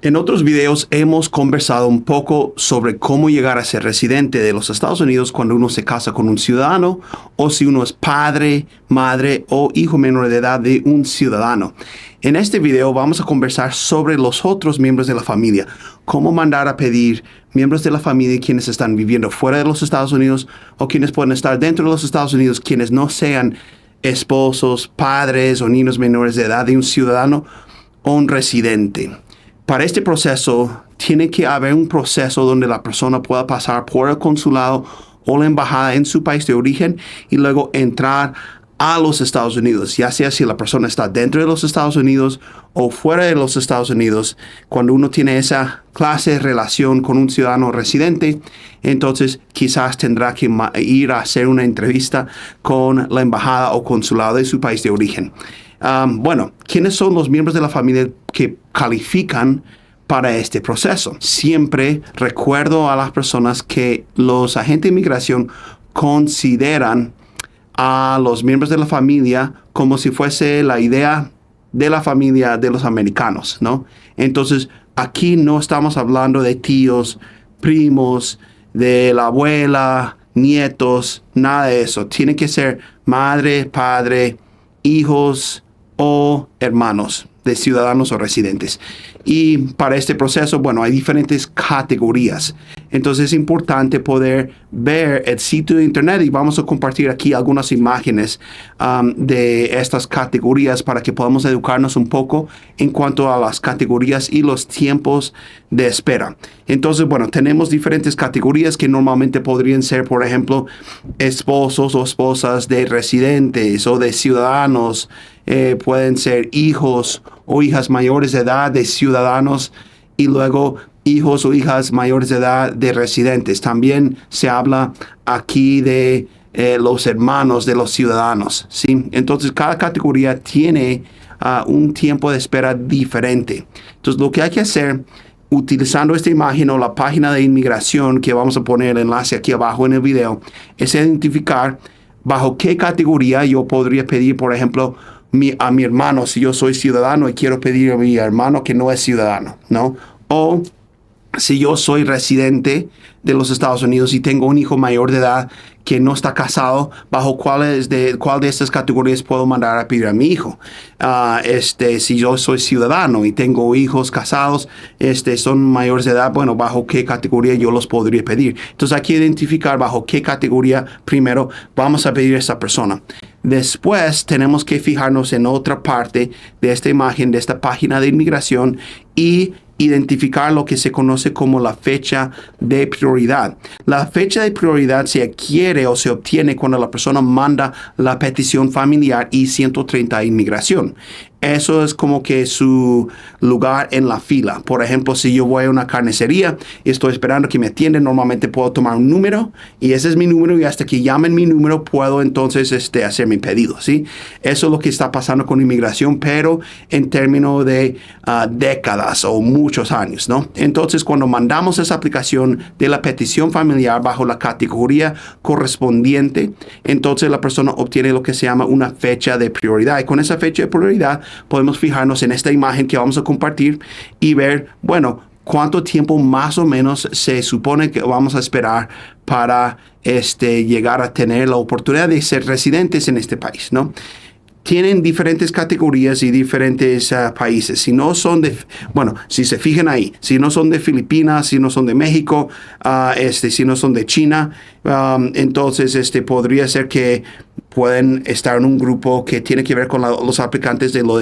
En otros videos hemos conversado un poco sobre cómo llegar a ser residente de los Estados Unidos cuando uno se casa con un ciudadano o si uno es padre, madre o hijo menor de edad de un ciudadano. En este video vamos a conversar sobre los otros miembros de la familia, cómo mandar a pedir miembros de la familia quienes están viviendo fuera de los Estados Unidos o quienes pueden estar dentro de los Estados Unidos, quienes no sean esposos, padres o niños menores de edad de un ciudadano o un residente. Para este proceso, tiene que haber un proceso donde la persona pueda pasar por el consulado o la embajada en su país de origen y luego entrar a los Estados Unidos, ya sea si la persona está dentro de los Estados Unidos o fuera de los Estados Unidos. Cuando uno tiene esa clase de relación con un ciudadano residente, entonces quizás tendrá que ir a hacer una entrevista con la embajada o consulado de su país de origen. ¿Quiénes son los miembros de la familia que califican para este proceso? Siempre recuerdo a las personas que los agentes de inmigración consideran a los miembros de la familia como si fuese la idea de la familia de los americanos, ¿no? Entonces, aquí no estamos hablando de tíos, primos, de la abuela, nietos, nada de eso. Tiene que ser madre, padre, hijos o hermanos de ciudadanos o residentes. Y para este proceso, hay diferentes categorías. Entonces es importante poder ver el sitio de internet y vamos a compartir aquí algunas imágenes de estas categorías para que podamos educarnos un poco en cuanto a las categorías y los tiempos de espera. Entonces, tenemos diferentes categorías que normalmente podrían ser, por ejemplo, esposos o esposas de residentes o de ciudadanos. Pueden ser hijos o hijas mayores de edad de ciudadanos y luego hijos o hijas mayores de edad de residentes. También se habla aquí de los hermanos de los ciudadanos, ¿sí? Entonces, cada categoría tiene un tiempo de espera diferente. Entonces, lo que hay que hacer, utilizando esta imagen o la página de inmigración, que vamos a poner el enlace aquí abajo en el video, es identificar bajo qué categoría yo podría pedir, por ejemplo, a mi hermano, si yo soy ciudadano y quiero pedir a mi hermano que no es ciudadano, ¿no? O si yo soy residente de los Estados Unidos y tengo un hijo mayor de edad que no está casado, ¿bajo cuál de estas categorías puedo mandar a pedir a mi hijo? Si yo soy ciudadano y tengo hijos casados, son mayores de edad, ¿bajo qué categoría yo los podría pedir? Entonces hay que identificar bajo qué categoría primero vamos a pedir a esta persona. Después tenemos que fijarnos en otra parte de esta imagen, de esta página de inmigración y identificar lo que se conoce como la fecha de prioridad. La fecha de prioridad se adquiere o se obtiene cuando la persona manda la petición familiar I-130 a inmigración. Eso es como que su lugar en la fila. Por ejemplo, si yo voy a una carnicería y estoy esperando que me atiendan, normalmente puedo tomar un número y ese es mi número y hasta que llamen mi número puedo entonces hacer mi pedido, ¿sí? Eso es lo que está pasando con inmigración, pero en términos de décadas o muchos años, ¿no? Entonces, cuando mandamos esa aplicación de la petición familiar bajo la categoría correspondiente, entonces la persona obtiene lo que se llama una fecha de prioridad. Y con esa fecha de prioridad podemos fijarnos en esta imagen que vamos a compartir y ver, cuánto tiempo más o menos se supone que vamos a esperar para llegar a tener la oportunidad de ser residentes en este país, ¿no? Tienen diferentes categorías y diferentes países. Si no son si se fijan ahí, si no son de Filipinas, si no son de México, si no son de China, entonces podría ser que pueden estar en un grupo que tiene que ver con los aplicantes de los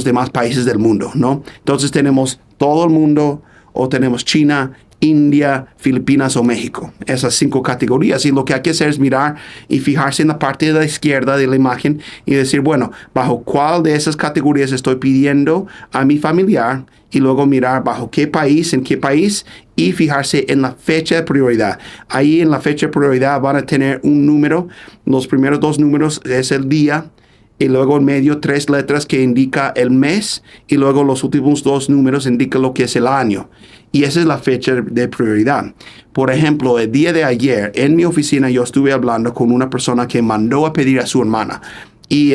demás países del mundo, ¿no? Entonces tenemos todo el mundo o tenemos China, India, Filipinas o México. Esas 5 categorías. Y lo que hay que hacer es mirar y fijarse en la parte de la izquierda de la imagen y decir, bajo cuál de esas categorías estoy pidiendo a mi familiar y luego mirar bajo qué país, en qué país y fijarse en la fecha de prioridad. Ahí en la fecha de prioridad van a tener un número. Los primeros 2 números es el día y luego en medio 3 letras que indica el mes y luego los últimos 2 números indican lo que es el año. Y esa es la fecha de prioridad. Por ejemplo, el día de ayer en mi oficina yo estuve hablando con una persona que mandó a pedir a su hermana. y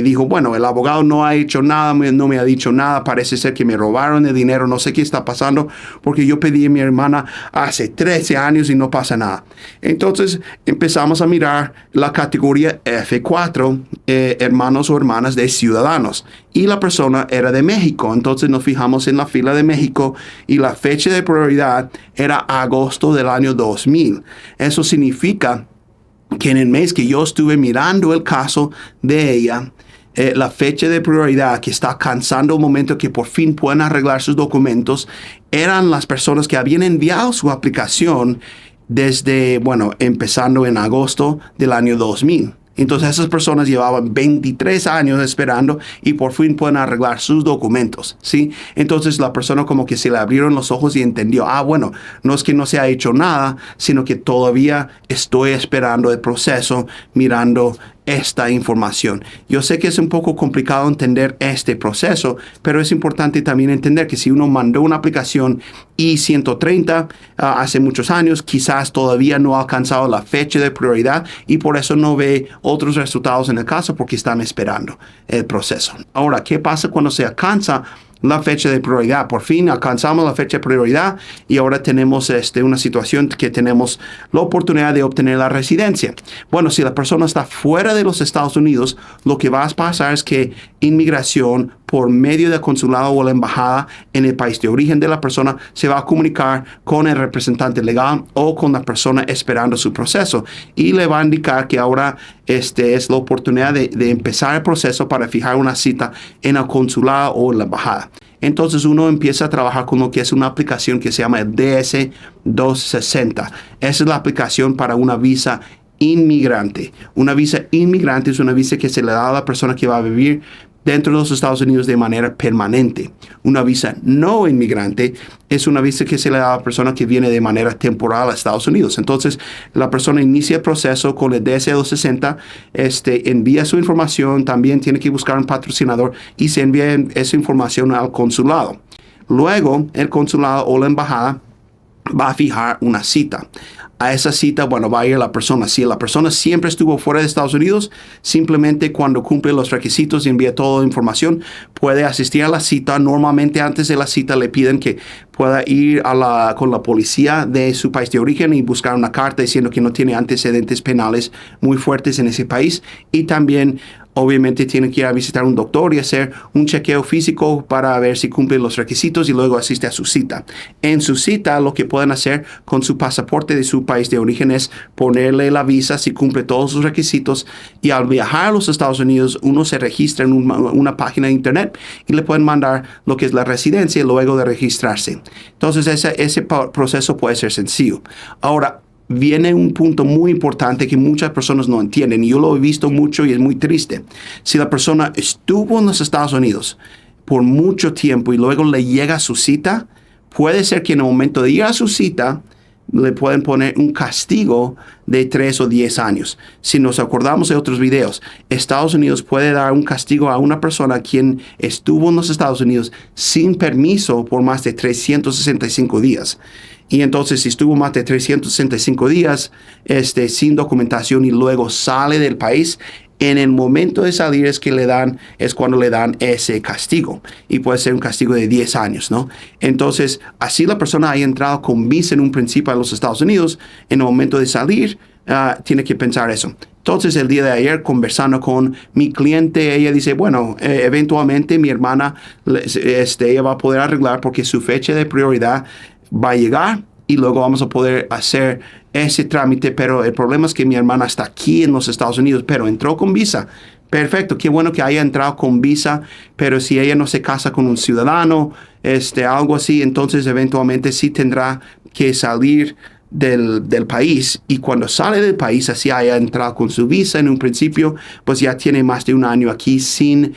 dijo, bueno, el abogado no ha hecho nada, no me ha dicho nada, parece ser que me robaron el dinero, no sé qué está pasando, porque yo pedí a mi hermana hace 13 años y no pasa nada. Entonces empezamos a mirar la categoría F4, hermanos o hermanas de ciudadanos, y la persona era de México. Entonces nos fijamos en la fila de México y la fecha de prioridad era agosto del año 2000. Eso significa que en el mes que yo estuve mirando el caso de ella, la fecha de prioridad que está alcanzando el momento que por fin pueden arreglar sus documentos, eran las personas que habían enviado su aplicación desde, bueno, empezando en agosto del año 2000. Entonces esas personas llevaban 23 años esperando y por fin pueden arreglar sus documentos, ¿sí? Entonces la persona como que se le abrieron los ojos y entendió, bueno, no es que no se ha hecho nada, sino que todavía estoy esperando el proceso, mirando esta información. Yo sé que es un poco complicado entender este proceso, pero es importante también entender que si uno mandó una aplicación I-130 hace muchos años, quizás todavía no ha alcanzado la fecha de prioridad y por eso no ve otros resultados en el caso porque están esperando el proceso. Ahora, ¿qué pasa cuando se alcanza la fecha de prioridad? Por fin alcanzamos la fecha de prioridad y ahora tenemos una situación que tenemos la oportunidad de obtener la residencia. Bueno, si la persona está fuera de los Estados Unidos, lo que va a pasar es que inmigración por medio del consulado o la embajada en el país de origen de la persona se va a comunicar con el representante legal o con la persona esperando su proceso y le va a indicar que ahora es la oportunidad de empezar el proceso para fijar una cita en el consulado o en la embajada. Entonces uno empieza a trabajar con lo que es una aplicación que se llama el DS-260. Esa es la aplicación para una visa inmigrante. Una visa inmigrante es una visa que se le da a la persona que va a vivir dentro de los Estados Unidos de manera permanente. Una visa no inmigrante es una visa que se le da a la persona que viene de manera temporal a Estados Unidos. Entonces, la persona inicia el proceso con el DS-260, envía su información, también tiene que buscar un patrocinador y se envía esa información al consulado. Luego, el consulado o la embajada va a fijar una cita. A esa cita, bueno, va a ir la persona. Si la persona siempre estuvo fuera de Estados Unidos, simplemente cuando cumple los requisitos y envía toda la información, puede asistir a la cita. Normalmente antes de la cita le piden que pueda ir con la policía de su país de origen y buscar una carta diciendo que no tiene antecedentes penales muy fuertes en ese país. Y también obviamente tiene que ir a visitar un doctor y hacer un chequeo físico para ver si cumple los requisitos y luego asiste a su cita. En su cita, lo que pueden hacer con su pasaporte de su país de origen es ponerle la visa si cumple todos sus requisitos y al viajar a los Estados Unidos, uno se registra en una página de internet y le pueden mandar lo que es la residencia luego de registrarse. Entonces, ese proceso puede ser sencillo. Ahora, viene un punto muy importante que muchas personas no entienden y yo lo he visto mucho y es muy triste. Si la persona estuvo en los Estados Unidos por mucho tiempo y luego le llega su cita, puede ser que en el momento de ir a su cita le pueden poner un castigo de 3 o 10 años. Si nos acordamos de otros videos, Estados Unidos puede dar un castigo a una persona quien estuvo en los Estados Unidos sin permiso por más de 365 días. Y entonces, si estuvo más de 365 días sin documentación y luego sale del país, en el momento de salir es cuando le dan ese castigo. Y puede ser un castigo de 10 años, ¿no? Entonces, así la persona haya entrado con visa en un principio a los Estados Unidos, en el momento de salir, tiene que pensar eso. Entonces, el día de ayer, conversando con mi cliente, ella dice, bueno, eventualmente mi hermana, ella va a poder arreglar porque su fecha de prioridad va a llegar y luego vamos a poder hacer ese trámite, pero el problema es que mi hermana está aquí en los Estados Unidos, pero entró con visa. Perfecto, qué bueno que haya entrado con visa, pero si ella no se casa con un ciudadano, algo así, entonces eventualmente sí tendrá que salir del país, y cuando sale del país, así haya entrado con su visa en un principio, pues ya tiene más de un año aquí sin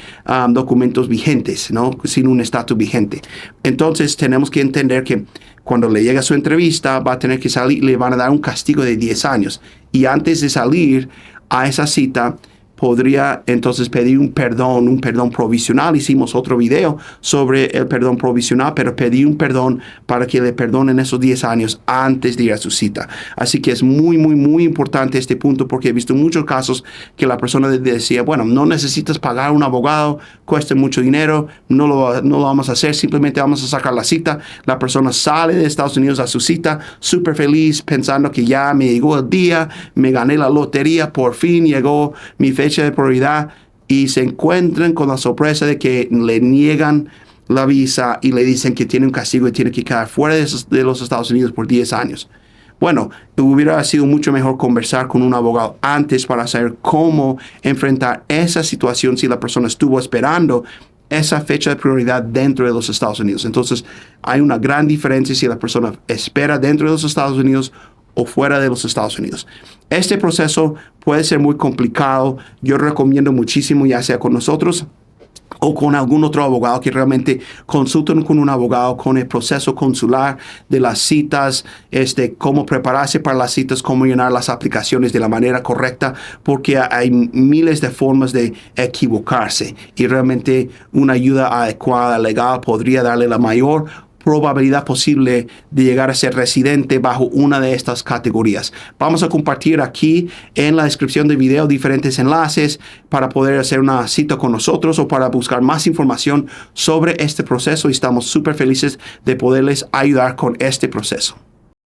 documentos vigentes, ¿no? Sin un estatus vigente. Entonces tenemos que entender que cuando le llega su entrevista, va a tener que salir, le van a dar un castigo de 10 años. Y antes de salir a esa cita, podría entonces pedir un perdón provisional. Hicimos otro video sobre el perdón provisional, pero pedí un perdón para que le perdonen esos 10 años antes de ir a su cita. Así que es muy, muy, muy importante este punto, porque he visto muchos casos que la persona decía, bueno, no necesitas pagar un abogado, cuesta mucho dinero, no lo vamos a hacer, simplemente vamos a sacar la cita. La persona sale de Estados Unidos a su cita súper feliz, pensando que ya me llegó el día, me gané la lotería, por fin llegó mi fecha de prioridad, y se encuentran con la sorpresa de que le niegan la visa y le dicen que tiene un castigo y tiene que quedar fuera de los Estados Unidos por 10 años. Bueno, hubiera sido mucho mejor conversar con un abogado antes para saber cómo enfrentar esa situación si la persona estuvo esperando esa fecha de prioridad dentro de los Estados Unidos. Entonces, hay una gran diferencia si la persona espera dentro de los Estados Unidos o fuera de los Estados Unidos. Este proceso puede ser muy complicado. Yo recomiendo muchísimo, ya sea con nosotros o con algún otro abogado, que realmente consulten con un abogado con el proceso consular de las citas, cómo prepararse para las citas, cómo llenar las aplicaciones de la manera correcta, porque hay miles de formas de equivocarse, y realmente una ayuda adecuada, legal, podría darle la mayor probabilidad posible de llegar a ser residente bajo una de estas categorías. Vamos a compartir aquí en la descripción del video diferentes enlaces para poder hacer una cita con nosotros o para buscar más información sobre este proceso, y estamos súper felices de poderles ayudar con este proceso.